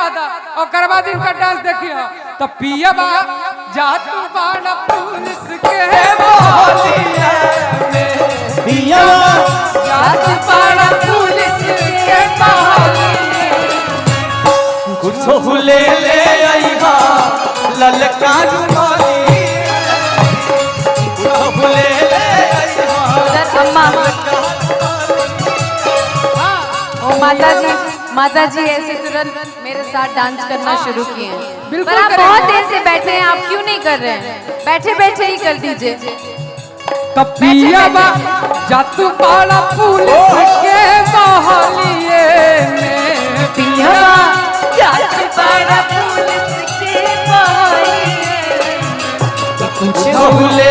कहता और बाद इनका डांस देखियो तो पिया बा जात बाड़ा पुलिस के मोहलिया में पिया जात बाड़ा पुलिस के मोहलिया कुछ ले ले आईहा ललका रुमाली कुछ ले ले आईहा अम्मा ओ माता जी ऐसे तुरंत मेरे साथ डांस करना शुरू किए हैं। पर आप बहुत देर से बैठे हैं, आप क्यों नहीं कर रहे हैं? बैठे बैठे ही कर दीजिए। तो पिया बा जातू पाड़ा पुलिस के मोहलिए में पिया जातू पाड़ा पुलिस के मोहलिए कुछ ले